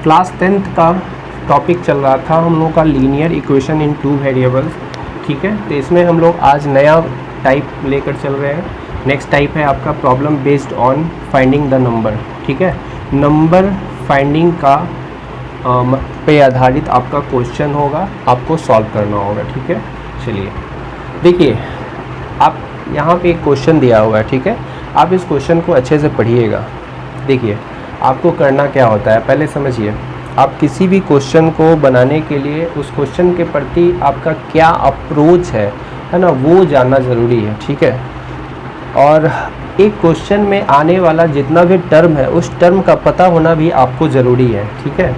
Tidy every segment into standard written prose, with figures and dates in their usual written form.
Class 10th का topic चल रहा था हम लोग का लीनियर इक्वेशन इन 2 वेरिएबल्स, ठीक है। तो इसमें हम लोग आज नया टाइप लेकर चल रहे हैं। नेक्स्ट टाइप है आपका problem based on finding the number, ठीक है। नंबर फाइंडिंग का पे आधारित आपका क्वेश्चन होगा, आपको सॉल्व करना होगा, ठीक है। चलिए देखिए, आप यहाँ पे एक क्वेश्चन दिया हुआ है, ठीक है। आप इस क्वेश्चन को अच्छे से पढ़िएगा। देखिए आपको करना क्या होता है, पहले समझिए। आप किसी भी क्वेश्चन को बनाने के लिए उस क्वेश्चन के प्रति आपका क्या अप्रोच है ना, वो जानना ज़रूरी है, ठीक है। और एक क्वेश्चन में आने वाला जितना भी टर्म है उस टर्म का पता होना भी आपको ज़रूरी है, ठीक है,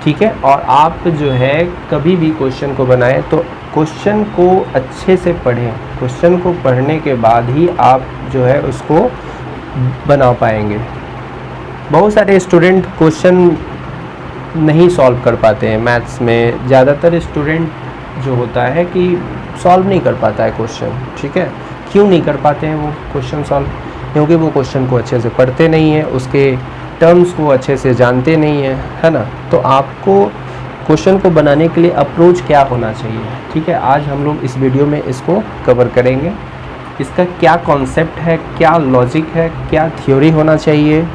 ठीक है। और आप जो है कभी भी क्वेश्चन को बनाएं तो क्वेश्चन को अच्छे से पढ़ें। क्वेश्चन को पढ़ने के बाद ही आप जो है उसको बना पाएंगे। बहुत सारे स्टूडेंट क्वेश्चन नहीं सॉल्व कर पाते हैं मैथ्स में। ज़्यादातर स्टूडेंट जो होता है कि सॉल्व नहीं कर पाता है क्वेश्चन, ठीक है। क्यों नहीं कर पाते हैं वो क्वेश्चन सॉल्व? क्योंकि वो क्वेश्चन को अच्छे से पढ़ते नहीं हैं, उसके टर्म्स को अच्छे से जानते नहीं हैं, है ना। तो आपको क्वेश्चन को बनाने के लिए अप्रोच क्या होना चाहिए, ठीक है। आज हम लोग इस वीडियो में इसको कवर करेंगे। इसका क्या कॉन्सेप्ट है, क्या लॉजिक है, क्या थ्योरी होना चाहिए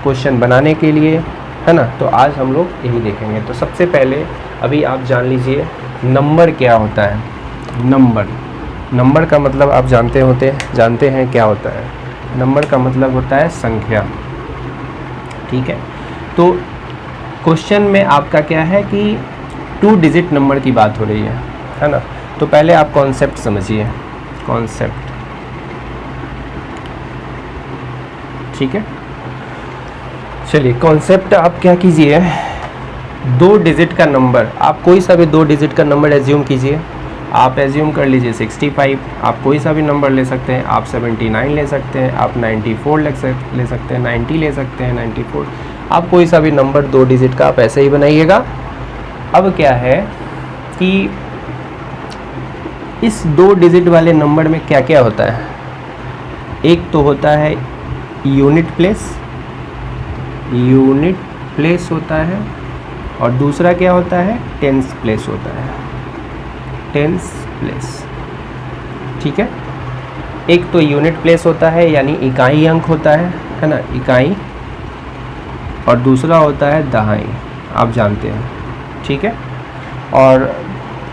क्वेश्चन बनाने के लिए, है ना। तो आज हम लोग यही देखेंगे। तो सबसे पहले अभी आप जान लीजिए नंबर क्या होता है। नंबर का मतलब आप जानते हैं क्या होता है। नंबर का मतलब होता है संख्या, ठीक है। तो क्वेश्चन में आपका क्या है कि 2 डिजिट नंबर की बात हो रही है ना। तो पहले आप कॉन्सेप्ट समझिए, कॉन्सेप्ट, ठीक है। चलिए कॉन्सेप्ट आप क्या कीजिए, 2 डिजिट का नंबर, आप कोई सा भी 2 डिजिट का नंबर एज्यूम कीजिए। आप एज्यूम कर लीजिए 65, आप कोई सा भी नंबर ले सकते हैं। आप 79 ले सकते हैं, आप 94 ले सकते हैं, 90 ले सकते हैं, 94, आप कोई सा भी नंबर 2 डिजिट का आप ऐसे ही बनाइएगा। अब क्या है कि इस 2 डिजिट वाले नंबर में क्या क्या होता है। एक तो होता है यूनिट प्लेस होता है, और दूसरा क्या होता है, टेंस प्लेस होता है, टेंस प्लेस, ठीक है। एक तो यूनिट प्लेस होता है यानी इकाई अंक होता है ना, इकाई, और दूसरा होता है दहाई, आप जानते हैं, ठीक है। और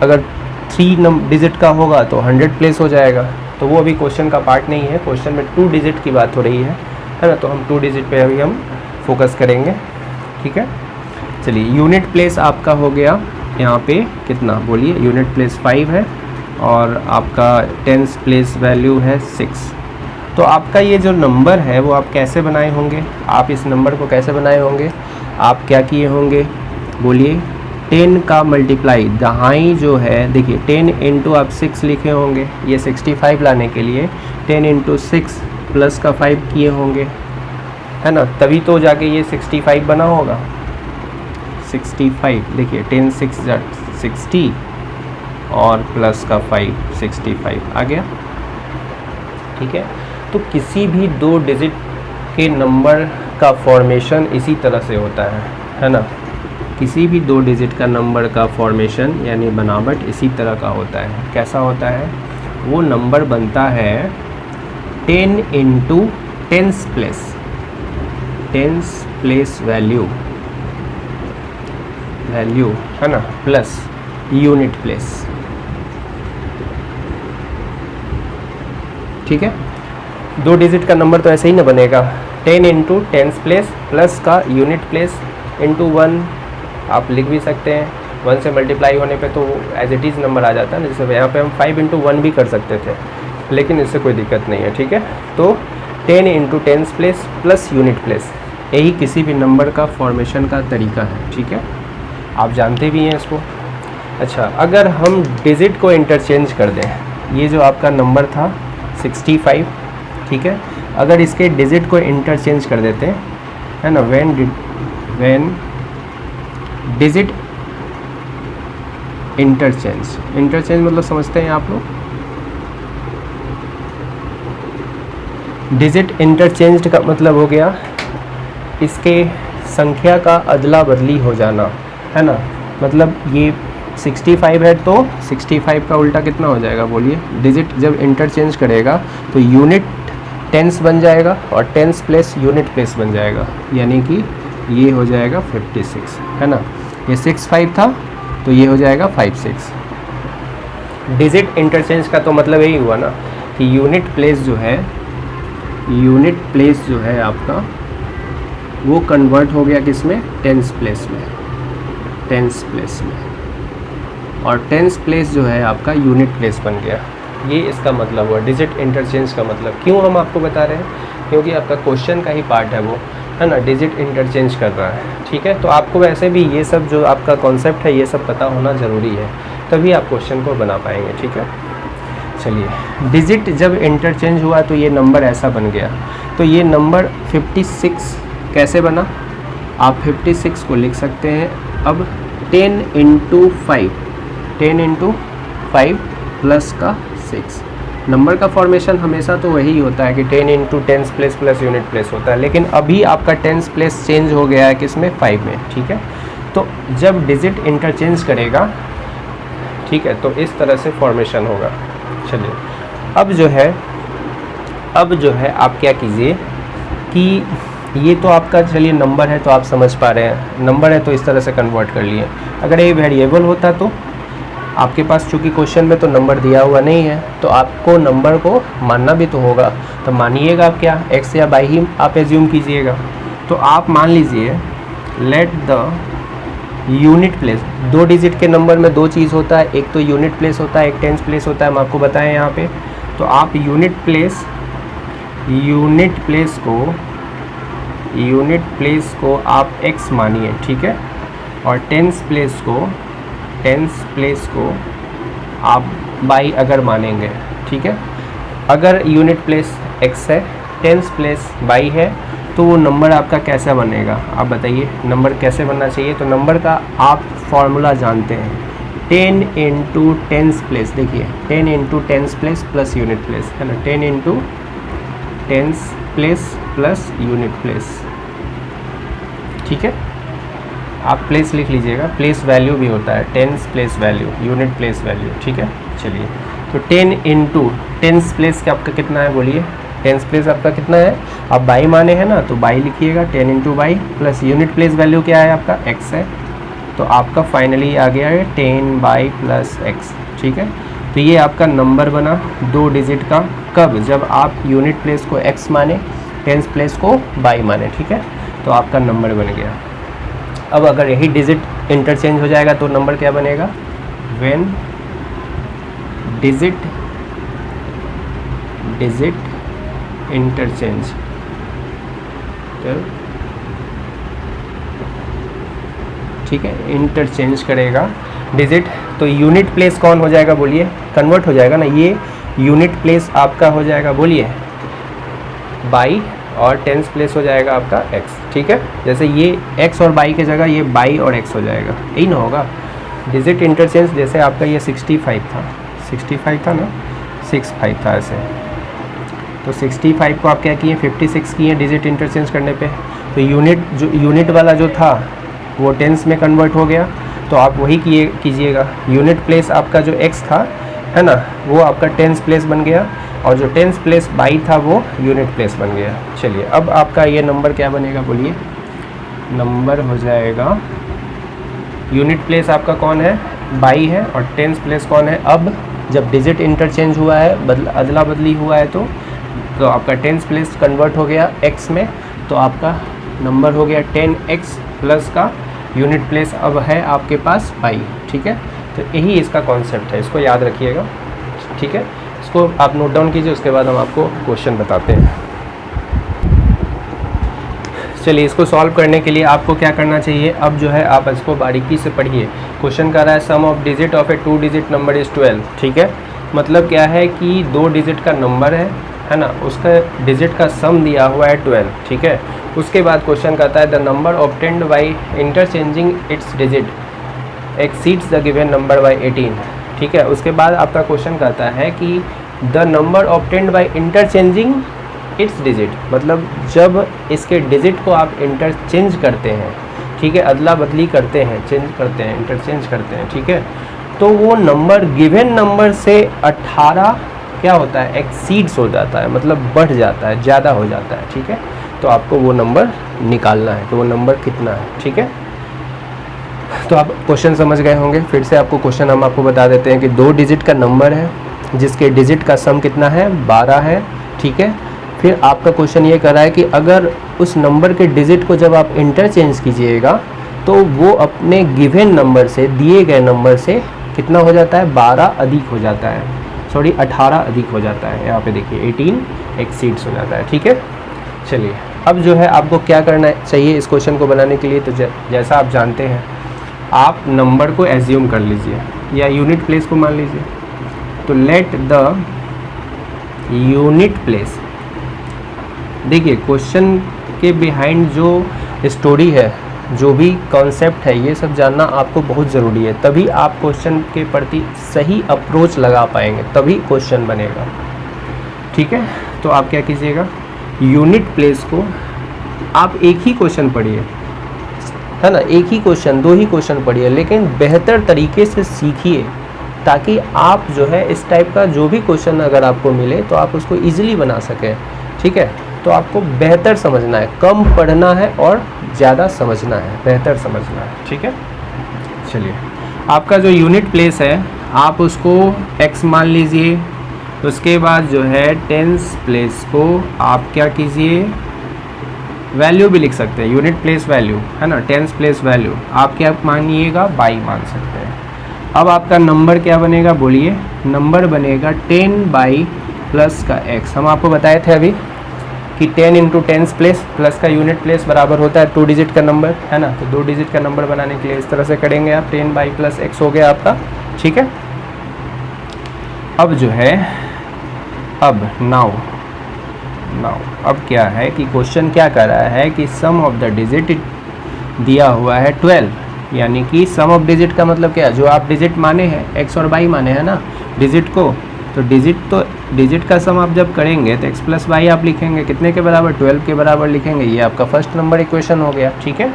अगर 3 डिजिट का होगा तो 100 प्लेस हो जाएगा। तो वो अभी क्वेश्चन का पार्ट नहीं है, क्वेश्चन में 2 डिजिट की बात हो रही है ना। तो हम 2 डिजिट पे अभी हम फोकस करेंगे, ठीक है। चलिए यूनिट प्लेस आपका हो गया यहाँ पे कितना, बोलिए। यूनिट प्लेस 5 है और आपका टेंस प्लेस वैल्यू है 6। तो आपका ये जो नंबर है वो आप कैसे बनाए होंगे, आप इस नंबर को कैसे बनाए होंगे, आप क्या किए होंगे, बोलिए। 10 का मल्टीप्लाई, दहाई जो है, देखिए 10 इंटू आप 6 लिखे होंगे। ये 65 लाने के लिए 10 इंटू 6 प्लस का 5 किए होंगे, है ना। तभी तो जाके ये 65 बना होगा। 65, देखिए 10 6 60 और प्लस का 5 65 आ गया, ठीक है। तो किसी भी 2 डिजिट के नंबर का फॉर्मेशन इसी तरह से होता है ना। किसी भी 2 डिजिट का नंबर का फॉर्मेशन यानी बनावट इसी तरह का होता है। कैसा होता है वो नंबर बनता है 10 इंटू टेंस प्लेस वैल्यू है ना, प्लस यूनिट प्लेस, ठीक है। 2 डिजिट का नंबर तो ऐसे ही ना बनेगा। 10 इंटू टेंस प्लेस प्लस का यूनिट प्लेस इंटू 1 आप लिख भी सकते हैं। 1 से मल्टीप्लाई होने पे तो एज इट इज़ नंबर आ जाता है ना। जैसे यहाँ पे हम 5 इंटू 1 भी कर सकते थे, लेकिन इससे कोई दिक्कत नहीं है, ठीक है। तो 10 into tens place plus unit place, यही किसी भी नंबर का फॉर्मेशन का तरीका है, ठीक है। आप जानते भी हैं इसको। अच्छा, अगर हम डिजिट को इंटरचेंज कर दें, ये जो आपका नंबर था 65, ठीक है, अगर इसके डिजिट को इंटरचेंज कर देते हैं, है ना, व्हेन डिजिट इंटरचेंज मतलब समझते हैं आप लोग। डिजिट इंटरचेंज का मतलब हो गया इसके संख्या का अदला बदली हो जाना, है ना। मतलब ये 65 है तो 65 का उल्टा कितना हो जाएगा बोलिए। डिजिट जब इंटरचेंज करेगा तो यूनिट टेंस बन जाएगा और टेंस प्लेस यूनिट प्लेस बन जाएगा, यानी कि ये हो जाएगा 56, है ना। ये 65 था तो ये हो जाएगा 56। डिजिट इंटरचेंज का तो मतलब यही हुआ ना कि यूनिट प्लेस जो है आपका वो कन्वर्ट हो गया किस में, टेंस प्लेस में, और टेंस प्लेस जो है आपका यूनिट प्लेस बन गया। ये इसका मतलब हुआ डिजिट इंटरचेंज का मतलब। क्यों हम आपको बता रहे हैं, क्योंकि आपका क्वेश्चन का ही पार्ट है वो, है ना, डिजिट इंटरचेंज कर रहा है, ठीक है। तो आपको वैसे भी ये सब जो आपका कॉन्सेप्ट है ये सब पता होना ज़रूरी है, तभी आप क्वेश्चन को बना पाएंगे, ठीक है। चलिए, डिजिट जब इंटरचेंज हुआ तो ये नंबर ऐसा बन गया। तो ये नंबर 56 कैसे बना, आप 56 को लिख सकते हैं अब 10 × 5 प्लस का 6। नंबर का फॉर्मेशन हमेशा तो वही होता है कि 10 × tens place plus unit place होता है, लेकिन अभी आपका टेंस प्लेस चेंज हो गया है किस में, 5 में, ठीक है। तो जब डिजिट इंटरचेंज करेगा, ठीक है, तो इस तरह से फॉर्मेशन होगा। चलिए, अब जो है आप क्या कीजिए कि ये तो आपका, चलिए नंबर है तो आप समझ पा रहे हैं, नंबर है तो इस तरह से कन्वर्ट कर लिए। अगर ये वेरिएबल होता तो आपके पास, चूँकि क्वेश्चन में तो नंबर दिया हुआ नहीं है, तो आपको नंबर को मानना भी तो होगा। तो मानिएगा आप क्या, एक्स या वाई ही आप एज्यूम कीजिएगा। तो आप मान लीजिए let the unit place, 2 digit के नंबर में 2 चीज़ होता है, एक तो यूनिट प्लेस होता है, एक टेंस प्लेस होता है, हम आपको बताएं यहाँ पे। तो आप यूनिट प्लेस को आप x मानिए, ठीक है, और टेंस प्लेस को आप y अगर मानेंगे, ठीक है। अगर यूनिट प्लेस x है, टेंस प्लेस y है, तो वो नंबर आपका कैसा बनेगा, आप बताइए नंबर कैसे बनना चाहिए। तो नंबर का आप फॉर्मूला जानते हैं, 10 × टेंस प्लेस, देखिए 10 × tens place plus unit place, है ना, 10 × tens place plus unit place, ठीक है। आप प्लेस लिख लीजिएगा, प्लेस वैल्यू भी होता है, tens place value, unit place value, ठीक है। चलिए, तो 10 × टेंस प्लेस का आपका कितना है बोलिए, टेंस प्लेस आपका कितना है, आप बाई माने हैं ना, तो बाई लिखिएगा, 10 × by plus unit place value क्या है आपका, x है। तो आपका फाइनली आ गया है 10 बाई प्लस x, ठीक है। तो ये आपका नंबर बना 2 डिजिट का, कब, जब आप यूनिट प्लेस को x माने, टेंस प्लेस को बाई माने, ठीक है। तो आपका नंबर बन गया। अब अगर यही डिजिट इंटरचेंज हो जाएगा तो नंबर क्या बनेगा, व्हेन डिजिट इंटरचेंज, ठीक है, इंटरचेंज करेगा डिजिट, तो यूनिट प्लेस कौन हो जाएगा बोलिए, कन्वर्ट हो जाएगा ना, ये यूनिट प्लेस आपका हो जाएगा बोलिए बाई, और टेंस प्लेस हो जाएगा आपका x, ठीक है। जैसे ये x और बाई की जगह ये बाई और x हो जाएगा, यही ना होगा डिजिट इंटरचेंज। जैसे आपका ये 65 था ना, 65 था ऐसे, तो 65 को आप क्या किए, 56 किए डिजिट इंटरचेंज करने पे। तो यूनिट वाला जो था वो टेंस में कन्वर्ट हो गया, तो आप वही कीजिएगा। यूनिट प्लेस आपका जो x था, है ना, वो आपका टेंस प्लेस बन गया, और जो टेंस प्लेस बाई था वो यूनिट प्लेस बन गया। चलिए, अब आपका ये नंबर क्या बनेगा बोलिए, नंबर हो जाएगा, यूनिट प्लेस आपका कौन है, बाई है, और टेंस प्लेस कौन है। अब जब डिजिट इंटरचेंज हुआ है, अदला बदली हुआ है, तो आपका टेंस प्लेस कन्वर्ट हो गया x में, तो आपका नंबर हो गया 10x प्लस का यूनिट प्लेस अब है आपके पास बाई, ठीक है। तो यही इसका कॉन्सेप्ट है, इसको याद रखिएगा, ठीक है। इसको आप नोट डाउन कीजिए, उसके बाद हम आपको क्वेश्चन बताते हैं। चलिए, इसको सॉल्व करने के लिए आपको क्या करना चाहिए, अब जो है आप इसको बारीकी से पढ़िए। क्वेश्चन कर रहा है sum of digit of a 2 digit number is 12, ठीक है। मतलब क्या है कि 2 डिजिट का नंबर है ना, उसका डिजिट का सम दिया हुआ है 12, ठीक है। उसके बाद क्वेश्चन कहता है the number obtained by interchanging it's digit exceeds the given number by 18, ठीक है। उसके बाद आपका क्वेश्चन कहता है कि the number obtained by interchanging it's digit, मतलब जब इसके डिजिट को आप इंटरचेंज करते हैं, ठीक है, अदला बदली करते हैं, चेंज करते हैं, इंटरचेंज करते हैं, ठीक है, तो वो नंबर गिवन नंबर से 18 क्या होता है, एक्सीड्स हो जाता है, मतलब बढ़ जाता है, ज़्यादा हो जाता है, ठीक है। तो आपको वो नंबर निकालना है, तो वो नंबर कितना है, ठीक है। तो आप क्वेश्चन समझ गए होंगे। फिर से आपको क्वेश्चन हम आपको बता देते हैं कि 2 डिजिट का नंबर है जिसके डिजिट का सम कितना है, 12 है, ठीक है। फिर आपका क्वेश्चन ये कर रहा है कि अगर उस नंबर के डिजिट को जब आप इंटरचेंज कीजिएगा तो वो अपने गिवन नंबर से, दिए गए नंबर से कितना हो जाता है, 12 अधिक हो जाता है, सॉरी 18 अधिक हो जाता है। यहाँ पे देखिए 18 एक्सीड्स हो जाता है, ठीक है। चलिए अब जो है आपको क्या करना चाहिए इस क्वेश्चन को बनाने के लिए, तो जैसा आप जानते हैं, आप नंबर को एज्यूम कर लीजिए या यूनिट प्लेस को मान लीजिए। तो लेट द यूनिट प्लेस, देखिए क्वेश्चन के बिहाइंड जो स्टोरी है, जो भी कॉन्सेप्ट है, ये सब जानना आपको बहुत ज़रूरी है, तभी आप क्वेश्चन के प्रति सही अप्रोच लगा पाएंगे, तभी क्वेश्चन बनेगा, ठीक है। तो आप क्या कीजिएगा, यूनिट प्लेस को आप एक ही क्वेश्चन पढ़िए, है ना, एक ही क्वेश्चन, 2 ही क्वेश्चन पढ़िए, लेकिन बेहतर तरीके से सीखिए, ताकि आप जो है इस टाइप का जो भी क्वेश्चन अगर आपको मिले तो आप उसको ईजिली बना सकें, ठीक है। तो आपको बेहतर समझना है, कम पढ़ना है और ज़्यादा समझना है, बेहतर समझना है, ठीक है। चलिए आपका जो यूनिट प्लेस है आप उसको x मान लीजिए। उसके बाद जो है टेंस प्लेस को आप क्या कीजिए, वैल्यू भी लिख सकते हैं, यूनिट प्लेस वैल्यू, है ना, टेंस प्लेस वैल्यू आप क्या मानिएगा, 22 मान सकते हैं। अब आपका नंबर क्या बनेगा, बोलिए, नंबर बनेगा 10 प्लस का x। हम आपको बताए थे अभी कि 10 इंटू टेंस प्लेस प्लस का यूनिट प्लेस बराबर होता है 2 डिजिट का नंबर, है ना। तो 2 डिजिट का नंबर बनाने के लिए इस तरह से करेंगे आप, 10 प्लस x हो गया आपका, ठीक है। अब जो है, अब नाउ अब क्या है कि क्वेश्चन क्या कर रहा है कि सम ऑफ द डिजिट दिया हुआ है 12, यानी कि सम ऑफ डिजिट का मतलब क्या है, जो आप डिजिट माने हैं, x और y माने हैं ना डिजिट को, तो डिजिट का सम आप जब करेंगे तो x प्लस वाई आप लिखेंगे कितने के बराबर, 12 के बराबर लिखेंगे। ये आपका फर्स्ट नंबर इक्वेशन हो गया, ठीक है।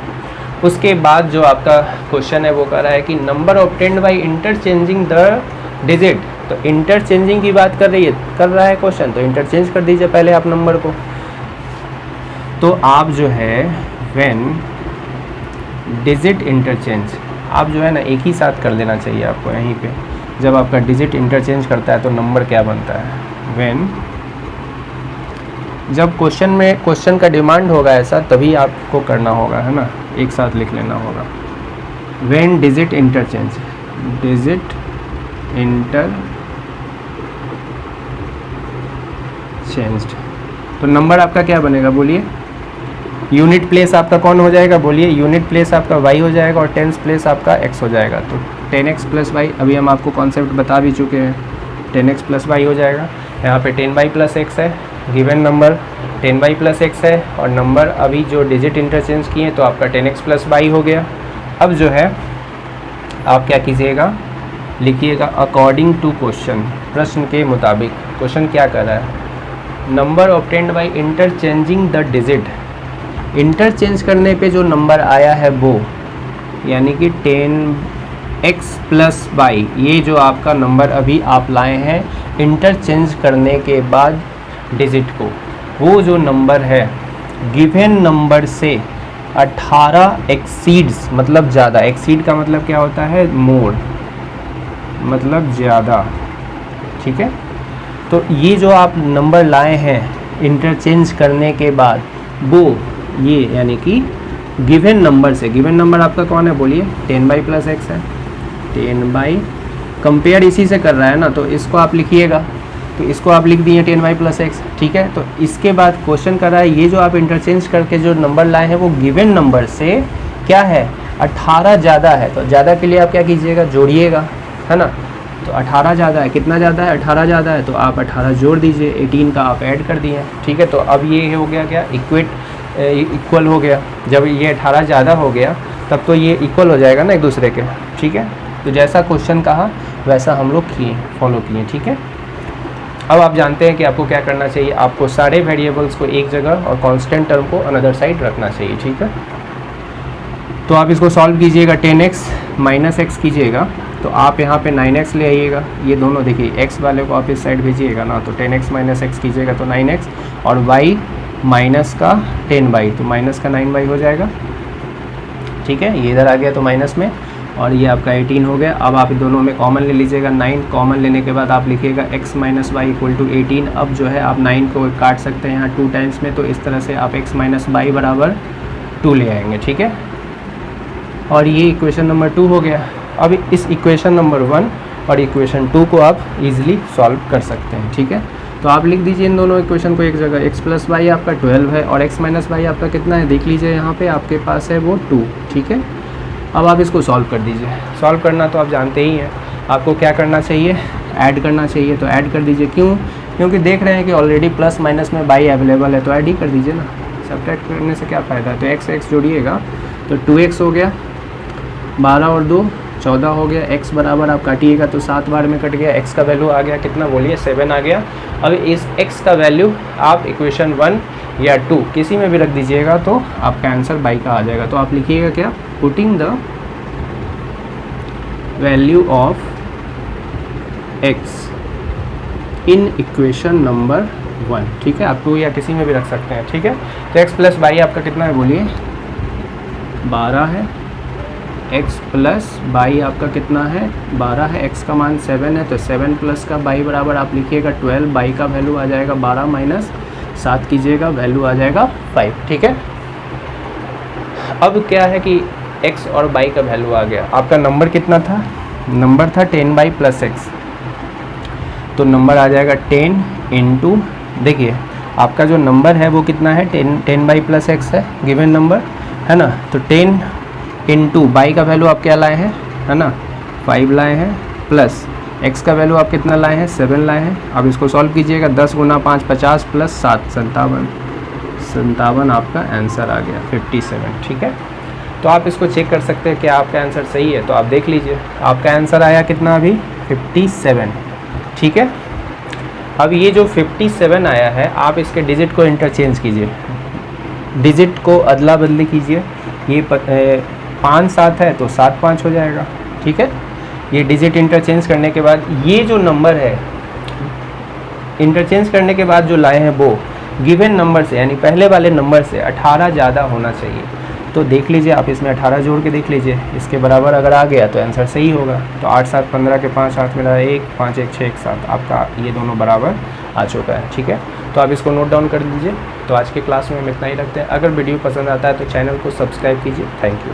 उसके बाद जो आपका क्वेश्चन है वो कह रहा है कि number obtained by interchanging the digit, तो इंटरचेंजिंग की बात कर रहा है क्वेश्चन, तो इंटरचेंज कर दीजिए पहले आप नंबर को। तो आप जो है व्हेन डिजिट इंटरचेंज, आप जो है ना एक ही साथ कर देना चाहिए आपको यहीं पे, जब आपका डिजिट इंटरचेंज करता है तो नंबर क्या बनता है, व्हेन, जब क्वेश्चन का डिमांड होगा ऐसा तभी आपको करना होगा, है ना, एक साथ लिख लेना होगा। When digit interchange, digit interchanged, तो नंबर आपका क्या बनेगा, बोलिए। यूनिट प्लेस आपका कौन हो जाएगा, बोलिए। यूनिट प्लेस आपका y हो जाएगा और टेंस प्लेस आपका x हो जाएगा। तो 10x प्लस वाई, अभी हम आपको कॉन्सेप्ट बता भी चुके हैं, 10x प्लस वाई हो जाएगा। यहाँ पे 10y प्लस x है, given number 10y plus x है, और नंबर अभी जो डिजिट इंटरचेंज किए तो आपका 10x प्लस वाई हो गया। अब जो है आप क्या कीजिएगा, लिखिएगा अकॉर्डिंग टू क्वेश्चन, प्रश्न के मुताबिक। क्वेश्चन क्या कर रहा है, number obtained by interchanging the digit, interchange करने पे जो नंबर आया है वो, यानी कि 10x प्लस वाई, ये जो आपका नंबर अभी आप लाए हैं इंटरचेंज करने के बाद डिजिट को, वो जो नंबर है गिवन नंबर से 18 एक्सीड्स, मतलब ज़्यादा। एक्सीड का मतलब क्या होता है, मोर, मतलब ज़्यादा, ठीक है। तो ये जो आप नंबर लाए हैं इंटरचेंज करने के बाद, वो ये यानी कि गिवन नंबर से, गिवन नंबर आपका कौन है, बोलिए, 10y प्लस x है, 10y कंपेयर इसी से कर रहा है ना, तो इसको आप लिखिएगा, तो इसको आप लिख दिए 10y प्लस x, ठीक है। तो इसके बाद क्वेश्चन कर रहा है ये जो आप इंटरचेंज करके जो नंबर लाए हैं वो गिवन नंबर से क्या है, 18 ज़्यादा है। तो ज़्यादा के लिए आप क्या कीजिएगा, जोड़िएगा, है ना। तो 18 ज़्यादा है, कितना ज़्यादा है, 18 ज़्यादा है, तो आप 18 जोड़ दीजिए, 18 का आप ऐड कर दिए, ठीक है। तो अब ये हो गया क्या, इक्वल हो गया। जब ये 18 ज़्यादा हो गया तब तो ये इक्वल हो जाएगा ना एक दूसरे के, ठीक है। तो जैसा क्वेश्चन कहा वैसा हम लोग फॉलो किए, ठीक है। अब आप जानते हैं कि आपको क्या करना चाहिए, आपको सारे वेरिएबल्स को एक जगह और कांस्टेंट टर्म को अनदर साइड रखना चाहिए, ठीक है। तो आप इसको सॉल्व कीजिएगा, 10x माइनस एक्स कीजिएगा, तो आप यहाँ पे 9x ले आइएगा। ये दोनों देखिए x वाले को आप इस साइड भेजिएगा ना, तो 10x माइनस एक्स कीजिएगा तो 9x, और y माइनस का 10y, तो माइनस का 9y हो जाएगा, ठीक है। ये इधर आ गया तो माइनस में, और ये आपका 18 हो गया। अब आप दोनों में कॉमन ले लीजिएगा, 9 कॉमन लेने के बाद आप लिखिएगा x minus Y equal to 18। अब जो है आप 9 को काट सकते हैं यहाँ 2 टाइम्स में, तो इस तरह से आप x माइनस वाई बराबर 2 ले आएंगे, ठीक है। और ये इक्वेशन नंबर 2 हो गया। अब इस इक्वेशन नंबर 1 और इक्वेशन 2 को आप इजीली सॉल्व कर सकते हैं, ठीक है। तो आप लिख दीजिए इन दोनों इक्वेशन को एक जगह, x प्लस वाई आपका 12 है और x माइनस वाई आपका कितना है, देख लीजिए यहाँ पे आपके पास है वो 2, ठीक है। अब आप इसको सॉल्व कर दीजिए। सॉल्व करना तो आप जानते ही हैं, आपको क्या करना चाहिए, ऐड करना चाहिए, तो ऐड कर दीजिए। क्यों? क्योंकि देख रहे हैं कि ऑलरेडी प्लस माइनस में बाई अवेलेबल है, तो ऐड ही कर दीजिए ना, सब्ट्रैक्ट करने से क्या फ़ायदा है। तो x जोड़िएगा तो 2x हो गया, 12 और 2 14 हो गया, x बराबर आप काटिएगा तो 7 बार में कट गया, x का वैल्यू आ गया कितना बोलिए, 7 आ गया। अब इस x का वैल्यू आप इक्वेशन 1 या 2 किसी में भी रख दीजिएगा तो आपका आंसर बाई का आ जाएगा। तो आप लिखिएगा क्या, putting the value of x in equation number 1, ठीक है। आप 2 या किसी में भी रख सकते हैं, ठीक है। तो x प्लस बाई आपका कितना है बोलिए, 12 है। x प्लस बाई आपका कितना है, 12 है। x का मान 7 है, तो 7 प्लस का बाई बराबर आप लिखिएगा 12, बाई का वैल्यू आ जाएगा 12 माइनस 7 कीजिएगा, वैल्यू आ जाएगा 5, ठीक है। अब क्या है कि x और बाई का वैल्यू आ गया, आपका नंबर कितना था, नंबर था 10 बाई प्लस एक्स, तो नंबर आ जाएगा 10 इंटू, देखिए आपका जो नंबर है वो कितना है, 10 बाई प्लस एक्स है, गिवन नंबर है ना। तो 10 इंटू बाई का वैल्यू आप क्या लाए हैं, है ना, 5 लाए हैं, प्लस x का वैल्यू आप कितना लाए हैं, 7 लाए हैं। अब इसको सॉल्व कीजिएगा, 10 गुना 5 50 प्लस 7 57 आपका आंसर आ गया 57, ठीक है। तो आप इसको चेक कर सकते हैं कि आपका आंसर सही है, तो आप देख लीजिए आपका आंसर आया कितना अभी 57, ठीक है। अब ये जो 57 आया है, आप इसके डिजिट को इंटरचेंज कीजिए, डिजिट को अदला बदली कीजिए। ये 5 7 है तो 7 5 हो जाएगा, ठीक है। ये डिजिट इंटरचेंज करने के बाद ये जो नंबर है, इंटरचेंज करने के बाद जो लाए हैं वो गिवन नंबर से, यानी पहले वाले नंबर से 18 ज़्यादा होना चाहिए। तो देख लीजिए आप इसमें 18 जोड़ के देख लीजिए, इसके बराबर अगर आ गया तो आंसर सही होगा। तो 8 7 15 के 5 हाथ मिला 1 5 1 6 1 7, आपका ये दोनों बराबर आ चुका है, ठीक है। तो आप इसको नोट डाउन कर दीजिए। तो आज के क्लास में हम इतना ही रखते हैं। अगर वीडियो पसंद आता है तो चैनल को सब्सक्राइब कीजिए। Thank you.